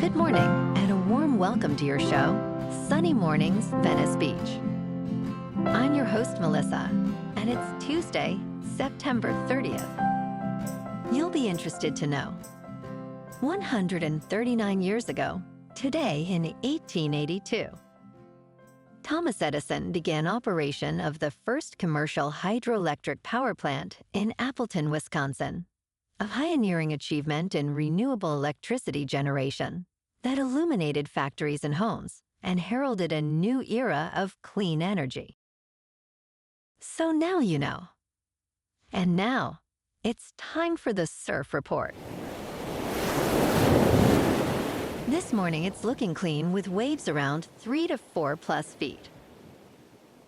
Good morning, and a warm welcome to your show, Sunny Mornings, Venice Beach. I'm your host, Melissa, and it's Tuesday, September 30th. You'll be interested to know, 139 years ago, today in 1882, Thomas Edison began operation of the first commercial hydroelectric power plant in Appleton, Wisconsin, a pioneering achievement in renewable electricity generation that illuminated factories and homes and heralded a new era of clean energy. So now you know. And now, it's time for the Surf Report. This morning, it's looking clean with waves around 3 to 4 plus feet.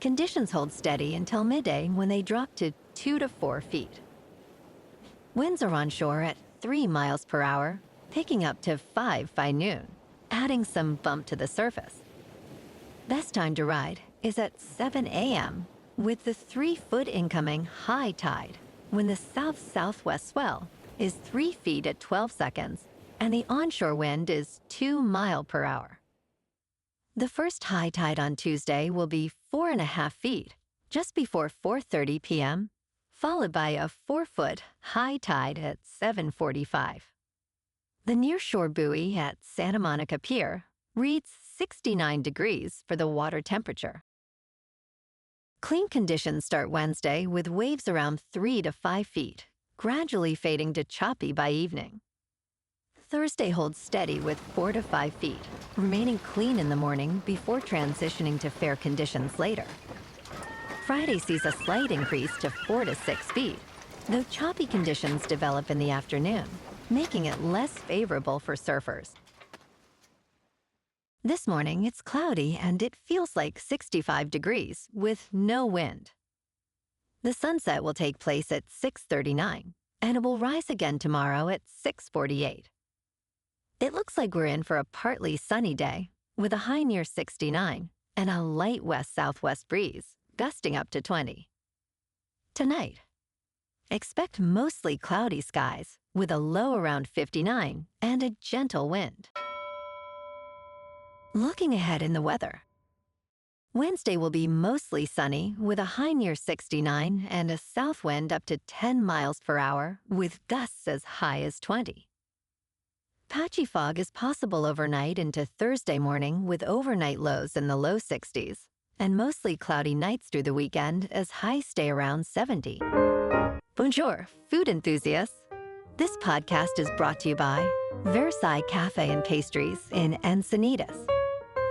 Conditions hold steady until midday when they drop to 2 to 4 feet. Winds are onshore at 3 miles per hour, picking up to 5 by noon, adding some bump to the surface. Best time to ride is at 7 a.m. with the 3-foot incoming high tide, when the south-southwest swell is 3 feet at 12 seconds and the onshore wind is 2 miles per hour. The first high tide on Tuesday will be 4.5 feet just before 4:30 p.m., followed by a 4-foot high tide at 7:45. The nearshore buoy at Santa Monica Pier reads 69 degrees for the water temperature. Clean conditions start Wednesday with waves around 3 to 5 feet, gradually fading to choppy by evening. Thursday holds steady with 4 to 5 feet, remaining clean in the morning before transitioning to fair conditions later. Friday sees a slight increase to 4 to 6 feet, though choppy conditions develop in the afternoon, making it less favorable for surfers. This morning, it's cloudy and it feels like 65 degrees with no wind. The sunset will take place at 6:39, and it will rise again tomorrow at 6:48. It looks like we're in for a partly sunny day, with a high near 69 and a light west-southwest breeze, gusting up to 20. Tonight, expect mostly cloudy skies, with a low around 59 and a gentle wind. Looking ahead in the weather, Wednesday will be mostly sunny with a high near 69 and a south wind up to 10 miles per hour with gusts as high as 20. Patchy fog is possible overnight into Thursday morning with overnight lows in the low 60s and mostly cloudy nights through the weekend as highs stay around 70. Bonjour, food enthusiasts. This podcast is brought to you by Versailles Cafe and Pastries in Encinitas.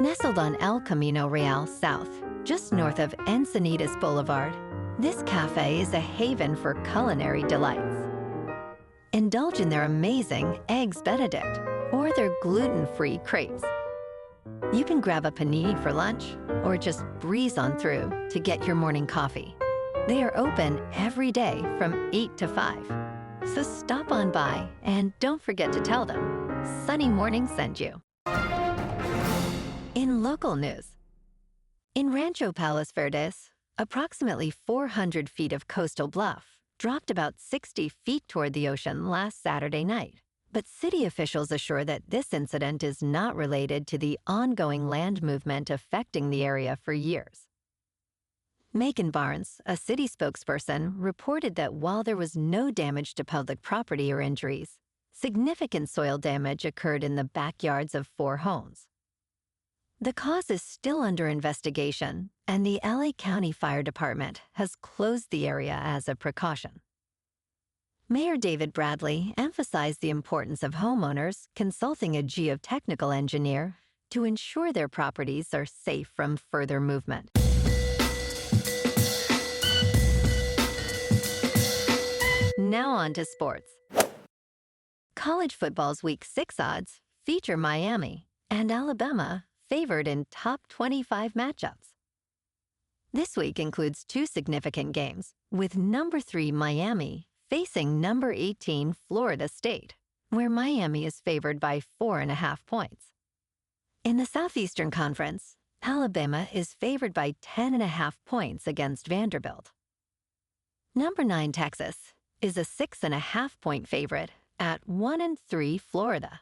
Nestled on El Camino Real South, just north of Encinitas Boulevard, this cafe is a haven for culinary delights. Indulge in their amazing Eggs Benedict or their gluten-free crepes. You can grab a panini for lunch or just breeze on through to get your morning coffee. They are open every day from 8 to 5. So stop on by and don't forget to tell them Sunny Morning sent you. In local news, in Rancho Palos Verdes, approximately 400 feet of coastal bluff dropped about 60 feet toward the ocean last Saturday night, but city officials assure that this incident is not related to the ongoing land movement affecting the area for years. Megan Barnes, a city spokesperson, reported that while there was no damage to public property or injuries, significant soil damage occurred in the backyards of 4 homes. The cause is still under investigation, and the LA County Fire Department has closed the area as a precaution. Mayor David Bradley emphasized the importance of homeowners consulting a geotechnical engineer to ensure their properties are safe from further movement. Now on to sports. College football's Week 6 odds feature Miami and Alabama favored in top 25 matchups. This week includes 2 significant games, with number 3 Miami facing number 18 Florida State, where Miami is favored by 4.5 points. In the Southeastern Conference, Alabama is favored by 10.5 points against Vanderbilt. Number 9 Texas is a 6.5 point favorite at 1-3 Florida.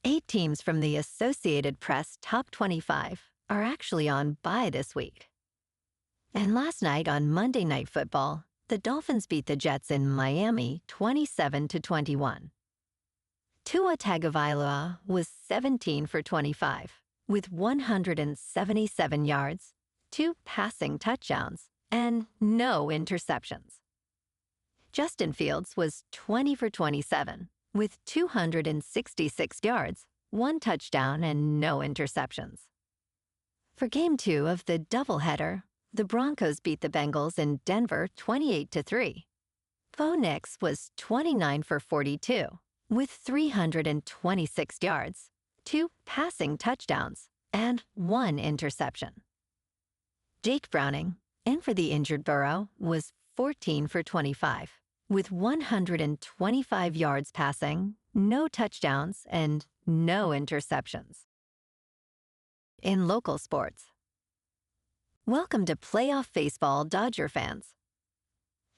8 teams from the Associated Press Top 25 are actually on bye this week. And last night on Monday Night Football, the Dolphins beat the Jets in Miami 27-21. Tua Tagovailoa was 17 for 25, with 177 yards, 2 passing touchdowns, and no interceptions. Justin Fields was 20 for 27, with 266 yards, 1 touchdown, and no interceptions. For Game 2 of the doubleheader, the Broncos beat the Bengals in Denver 28-3. Bo Nix was 29 for 42, with 326 yards, 2 passing touchdowns, and 1 interception. Jake Browning, in for the injured Burrow, was 14 for 25, with 125 yards passing, no touchdowns, and no interceptions. In local sports, welcome to playoff baseball, Dodger fans.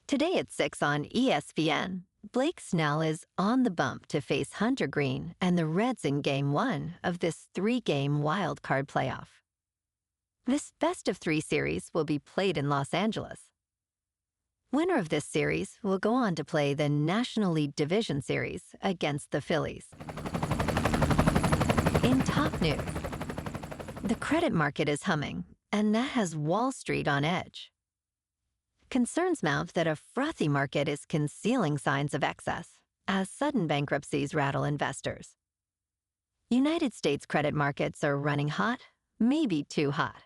Today at 6 on ESPN, Blake Snell is on the bump to face Hunter Green and the Reds in Game 1 of this 3-game wildcard playoff. This best-of-3 series will be played in Los Angeles. Winner of this series will go on to play the National League Division Series against the Phillies. In top news, the credit market is humming, and that has Wall Street on edge. Concerns mount that a frothy market is concealing signs of excess as sudden bankruptcies rattle investors. United States credit markets are running hot, maybe too hot.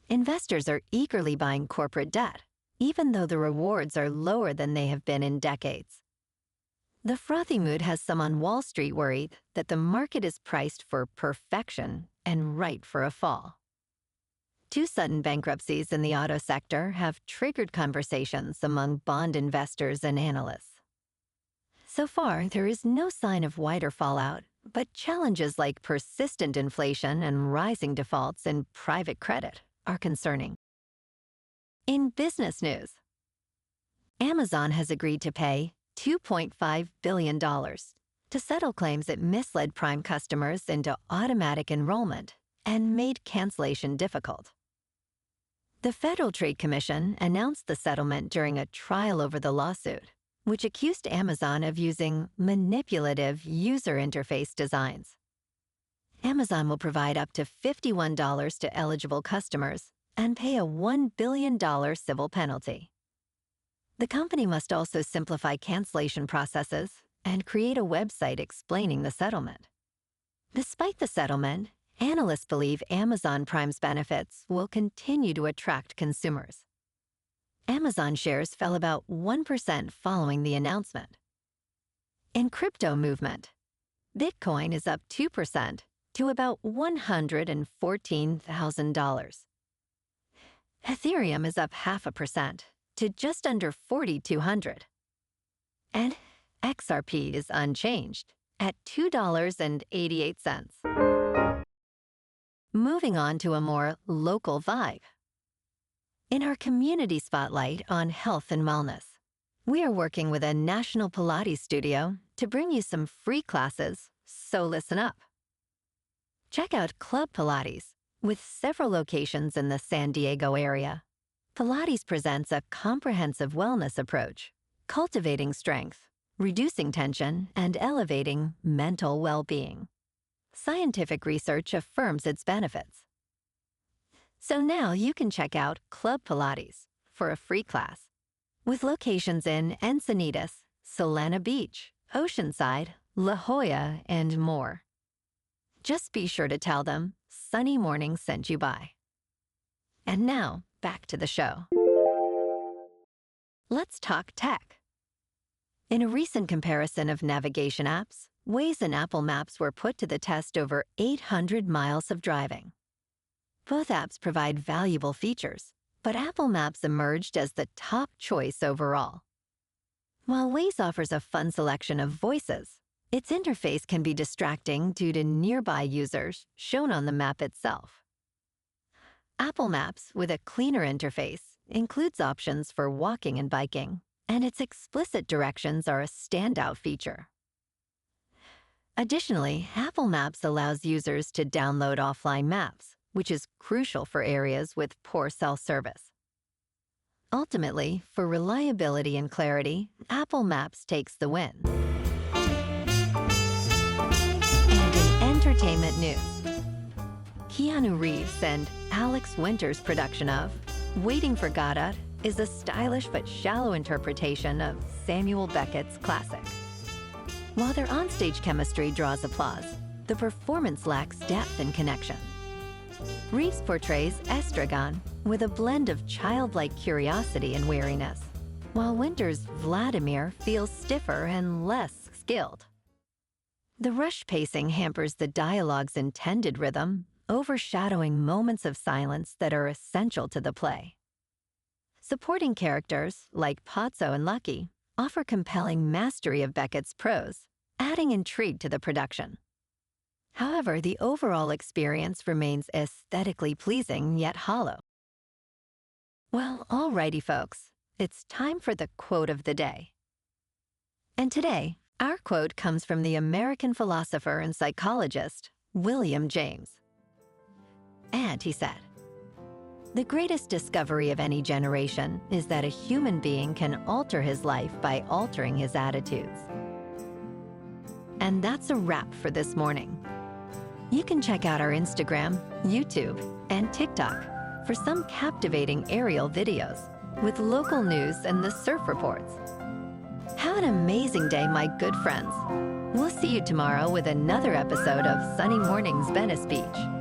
Investors are eagerly buying corporate debt, even though the rewards are lower than they have been in decades. The frothy mood has some on Wall Street worried that the market is priced for perfection and ripe for a fall. 2 sudden bankruptcies in the auto sector have triggered conversations among bond investors and analysts. So far, there is no sign of wider fallout, but challenges like persistent inflation and rising defaults in private credit are concerning. In business news, Amazon has agreed to pay $2.5 billion to settle claims it misled Prime customers into automatic enrollment and made cancellation difficult. The Federal Trade Commission announced the settlement during a trial over the lawsuit, which accused Amazon of using manipulative user interface designs. Amazon will provide up to $51 to eligible customers and pay a $1 billion civil penalty. The company must also simplify cancellation processes and create a website explaining the settlement. Despite the settlement, analysts believe Amazon Prime's benefits will continue to attract consumers. Amazon shares fell about 1% following the announcement. In crypto movement, Bitcoin is up 2% to about $114,000. Ethereum is up 0.5% to just under 4,200. And XRP is unchanged at $2.88. Moving on to a more local vibe. In our community spotlight on health and wellness, we are working with a national Pilates studio to bring you some free classes, so listen up. Check out Club Pilates, with several locations in the San Diego area. Pilates presents a comprehensive wellness approach, cultivating strength, reducing tension, and elevating mental well-being. Scientific research affirms its benefits. So now you can check out Club Pilates for a free class, with locations in Encinitas, Solana Beach, Oceanside, La Jolla, and more. Just be sure to tell them Sunny Morning sent you by. And now, back to the show. Let's talk tech. In a recent comparison of navigation apps, Waze and Apple Maps were put to the test over 800 miles of driving. Both apps provide valuable features, but Apple Maps emerged as the top choice overall. While Waze offers a fun selection of voices, its interface can be distracting due to nearby users shown on the map itself. Apple Maps, with a cleaner interface, includes options for walking and biking, and its explicit directions are a standout feature. Additionally, Apple Maps allows users to download offline maps, which is crucial for areas with poor cell service. Ultimately, for reliability and clarity, Apple Maps takes the win. And in entertainment news, Keanu Reeves and Alex Winter's production of Waiting for Godot is a stylish but shallow interpretation of Samuel Beckett's classic. While their onstage chemistry draws applause, the performance lacks depth and connection. Reeves portrays Estragon with a blend of childlike curiosity and weariness, while Winter's Vladimir feels stiffer and less skilled. The rush pacing hampers the dialogue's intended rhythm, overshadowing moments of silence that are essential to the play. Supporting characters, like Pazzo and Lucky, offer compelling mastery of Beckett's prose, adding intrigue to the production. However, the overall experience remains aesthetically pleasing yet hollow. Well, alrighty folks, it's time for the quote of the day. And today, our quote comes from the American philosopher and psychologist, William James. And he said, "The greatest discovery of any generation is that a human being can alter his life by altering his attitudes." And that's a wrap for this morning. You can check out our Instagram, YouTube, and TikTok for some captivating aerial videos with local news and the surf reports. Have an amazing day, my good friends. We'll see you tomorrow with another episode of Sunny Mornings Venice Beach.